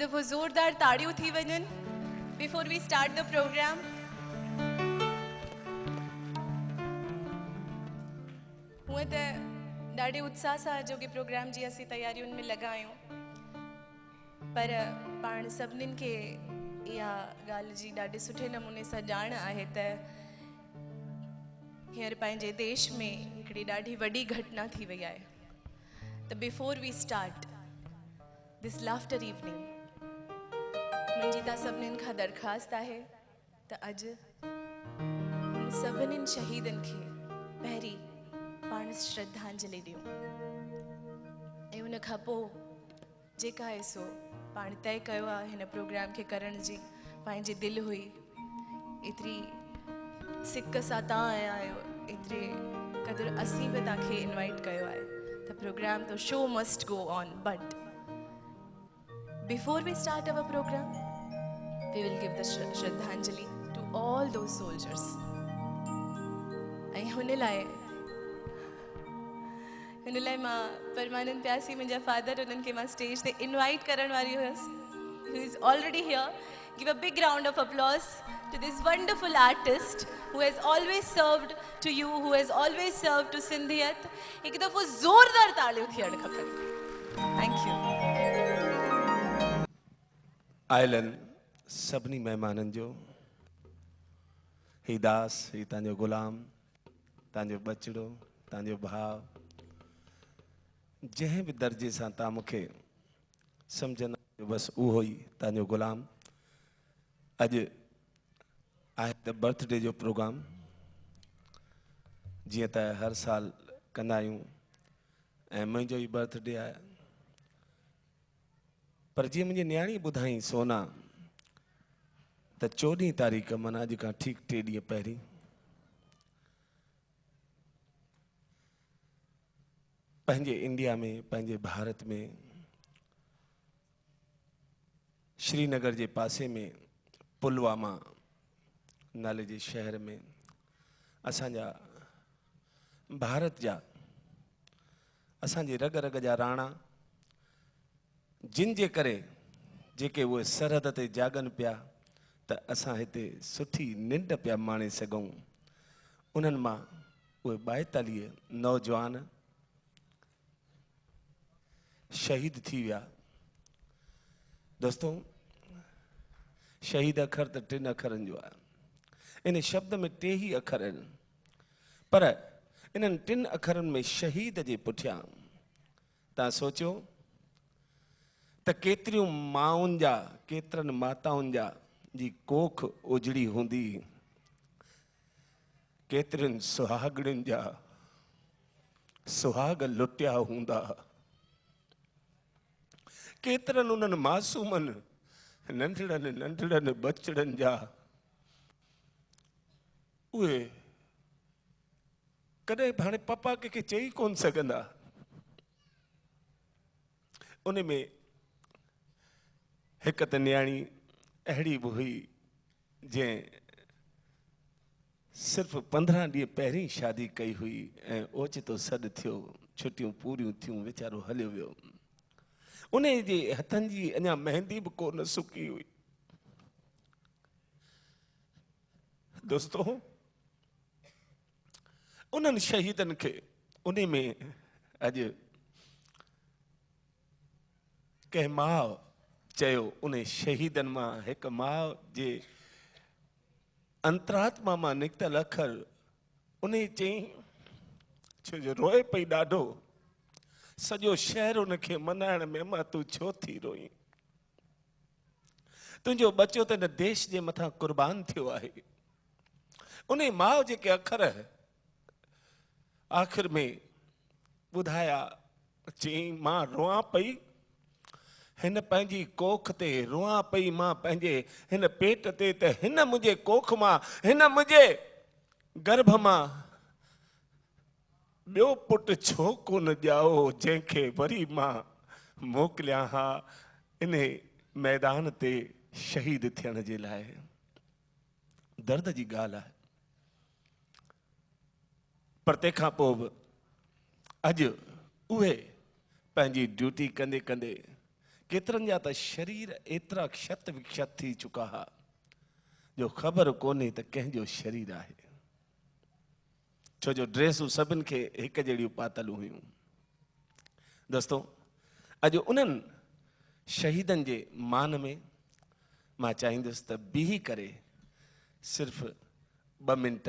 दफ़ो ज़ोरदार ताड़ियूं थी वञनि before we start the program. हुअं त ॾाढे उत्साह सां अॼोके प्रोग्राम जी असीं तयारियुनि में लॻा आहियूं, पर पाण सभिनीनि खे इहा ॻाल्हि जी ॾाढे सुठे नमूने सां ॼाण आहे त हींअर पंहिंजे देश में हिकिड़ी ॾाढी वॾी घटना थी वई आहे। त before we start this laughter evening, मुंहिंजी तव्हां सभिनीनि खां दरख़्वास्त आहे त अॼु हुन सभिनीनि शहीदनि खे पहिरीं पाण श्रद्धांजलि ॾियूं ऐं उन खां पोइ जेका आहे सो पाण तय कयो आहे हिन प्रोग्राम खे करण जी। पंहिंजी दिलि हुई, एतिरी सिक सां तव्हां आया आहियो, एतिरे क़दुरु असीं बि तव्हांखे इनवाइट कयो आहे त प्रोग्राम तो show must go on. But before we start our programme we will give the Shraddhanjali to all those soldiers. ऐं हुन लाइ मां परमानंद प्यासी मुंहिंजा फादर उन्हनि खे मां स्टेज ते इनवाइट करण वारी हुयसि, who is already here. Give a big round of applause to this wonderful artist who has always served to you, who has always served to Sindhiyat. हिकु दफ़ो ज़ोरदार तालियूं थियण खपनि। Thank you. आइलन सभिनी महिमाननि जो, ही दास, ही तव्हांजो गुलाम, तव्हांजो बचिड़ो, तव्हांजो भाउ, जंहिं बि दर्जे सां तव्हां मूंखे सम्झंदा बसि उहो ई तव्हांजो गुलाम। अॼु आहे त बर्थडे जो प्रोग्राम, जीअं त हर साल कंदा आहियूं ऐं मुंहिंजो ई बर्थडे आहे। पर जीअं मुंहिंजी न्याणी ॿुधाई सोना त 14 तारीख़ माना अॼु खां ठीक 3 ॾींहं पहिरीं पंहिंजे इंडिया में, पंहिंजे भारत में, श्रीनगर जे पासे में पुलवामा नाले जे शहर में असांजा भारत जा, असांजे रग रग जा राणा, जिन जे करे जेके उहे सरहद ते जागनि पिया त असां हिते सुठी निंड पिया माणे सघूं, उन्हनि मां उहे 42 नौजवान शहीद थी विया। दोस्तों, शहीद अखर त 3 अखरनि जो आहे। इन शब्द में 3 ई अखर आहिनि, पर इन्हनि 3 अखरनि में शहीद जे पुठियां तव्हां सोचियो त केतिरियूं माउनि जा, केतिरनि माताउनि जा जी कोख उजड़ी हूंदी, केतिरनि सुहागणियुनि जा सुहाग लुटिया हूंदा, केतिरनि उन्हनि मासूमनि नंढड़नि नंढड़नि बचड़नि जा उहे कॾहिं हाणे पप्पा कंहिंखे चई कोन सघंदा। उन में हिकु त न्याणी अहिड़ी बि हुई जंहिं सिर्फ़ु 15 ॾींहं पहिरीं शादी कई हुई ऐं ओचितो सॾु थियो, छुटियूं पूरियूं थियूं, वीचारो हलियो वियो। उन जे हथनि जी अञा मेहंदी बि कोन सुकी हुई। दोस्तों, उन्हनि शहीदनि खे उन में अॼु कंहिं माउ चयो, उन शहीदनि मां हिकु माउ जे अंतरात्मा मां निकितल अखर, उन चयईं, छो जो रोए पई ॾाढो, सॼो शहर उनखे मनाइण में, मां तूं छो थी रोई, तुंहिंजो बच्चो त हिन देश जे मथां कुर्बान थियो आहे। उन माउ जेके अखर आख़िर में ॿुधाया, चयईं, मां रोआं पई, हिन पंहिंजी कोख ते रोआं पई, मां पंहिंजे हिन पेट ते, त हिन मुंहिंजे कोख मां, हिन मुंहिंजे गर्भ मां ॿियो पुटु छो कोन ॼाओ, जंहिंखे वरी मां मोकिलियां हा इन मैदान ते शहीद थियण जे लाइ। दर्द जी ॻाल्हि आहे, पर तंहिंखां पोइ बि अॼु उहे पंहिंजी ड्यूटी कंदे कंदे केतिरनि जा त शरीर एतिरा क्षत विक्षत थी चुका हा जो ख़बर कोन्हे त कंहिंजो शरीर आहे, छो जो ड्रेसूं सभिनि खे हिकु जहिड़ियूं पातल हुयूं। दोस्तो, अॼु उन्हनि शहीदनि जे मान में मां चाहींदुसि त बीही करे सिर्फ़ 2 मिंट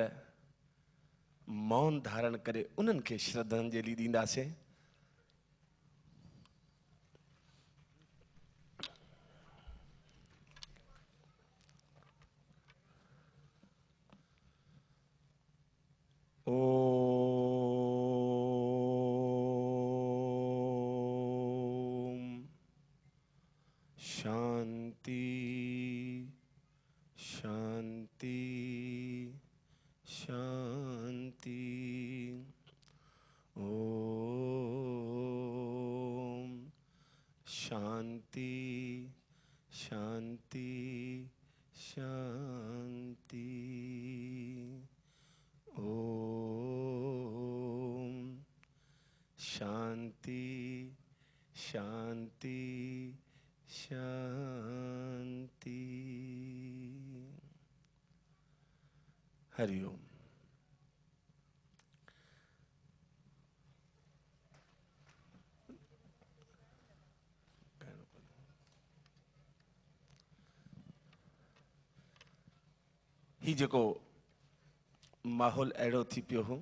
मौन धारण करे उन्हनि खे श्रद्धांजलि ॾींदासीं। ओम शांति शांति शांति। ओम शांति शांति शांति। ओम शांति शांति शांति। हरिओम। ही जेको माहौल अहिड़ो थी पियो हो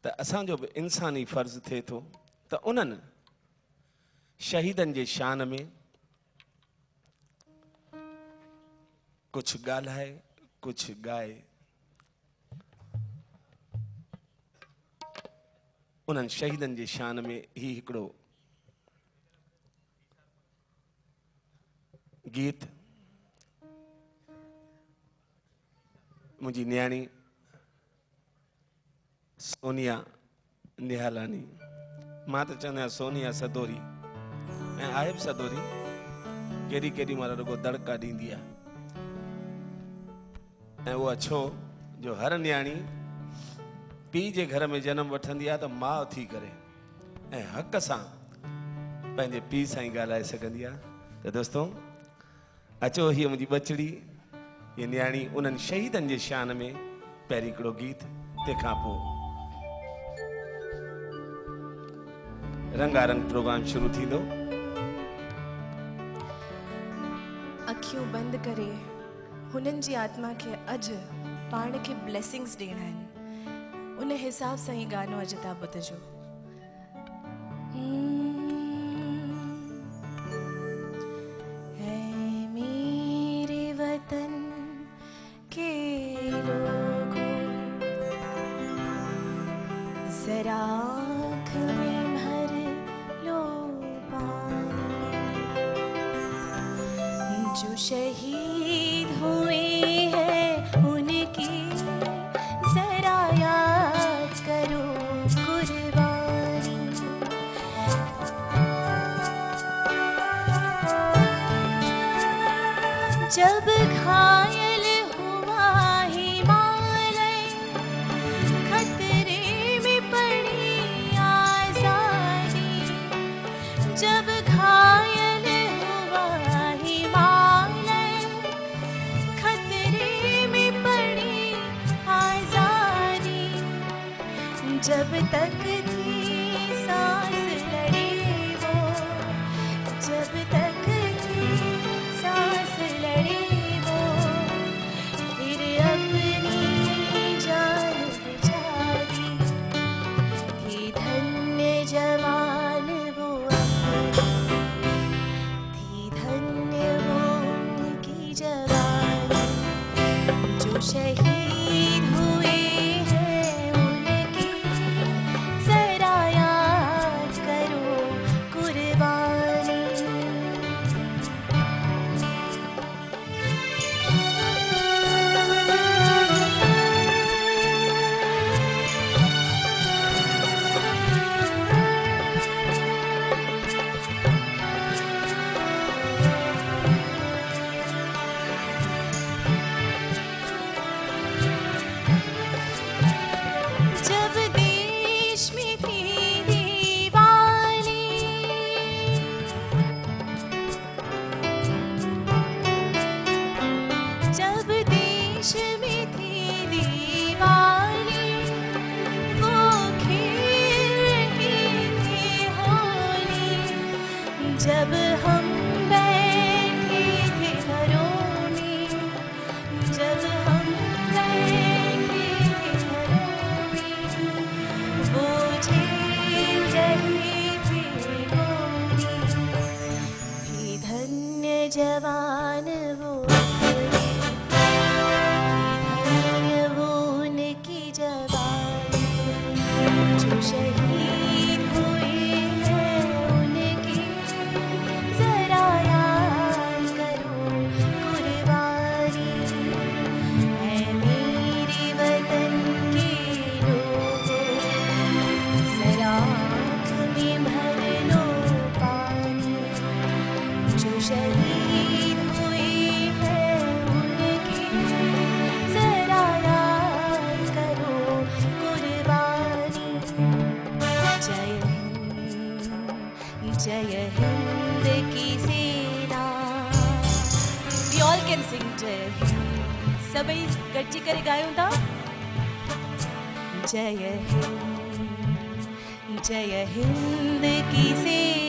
त असांजो बि इंसानी फ़र्ज़ु थिए थो त उन्हनि शहीदनि जे शान में कुझु ॻाल्हाए कुझु ॻाए उन्हनि शहीदनि जे शान में ही हिकिड़ो गीत मुंहिंजी न्याणी सोनिया निहालानी, मां त चवंदो आहियां सोनिया सदोरी ऐं आहे बि सदोरी, केॾी केॾी महिल रुगो दड़का ॾींदी आहे। ऐं उहा छो जो हर न्याणी पीउ जे घर में जनम वठंदी आहे त माउ थी करे ऐं हक़ सां पंहिंजे पीउ सां ई ॻाल्हाए सघंदी आहे। त दोस्तो अचो, हीअ मुंहिंजी बचड़ी, ये न्याणी उन्हनि शहीदनि जे शान में पहिरीं हिकिड़ो गीत, तंहिंखां पोइ रंगारंग प्रोग्राम शुरू थींदो। अखियूं बंदि करे हुननि जी आत्मा खे अॼु पाण खे ब्लेसिंग्स ॾियणा आहिनि, उन हिसाब सां ही गानो अॼु तव्हां ॿुधिजो। जरा आँख में भर लो पानी, जो शहीद हुए हैं उनकी जरा याद करो कुर्बानी। जब घायल हुआ हिमालय, खतरे में पड़ी आजादी। जब घायल हुआ हिमालय, खतरे में पड़ी आजादी। जब तक थी सांस लड़ी वो, जब तक थी सांस लड़ी वो, फिर अपनी जान बचा दी। थी धन्य जवान वो अपनी, थी धन्य वो उनकी जवानी। जो शहीद हुए हैं उनकी जरा याद करो कुर्बानी। जो शहीद हुए हैं उनकी जरा याद करो कुर्बानी है मेरे वतन के लोगों जरा में भर लो पानी जो शहीद हुए हैं उनकी जरा याद करो कुर्बानी जय हिंद की सेना we all can sing जय हिंद सबै गच्ची करे गायूं था जय हिंद की सेना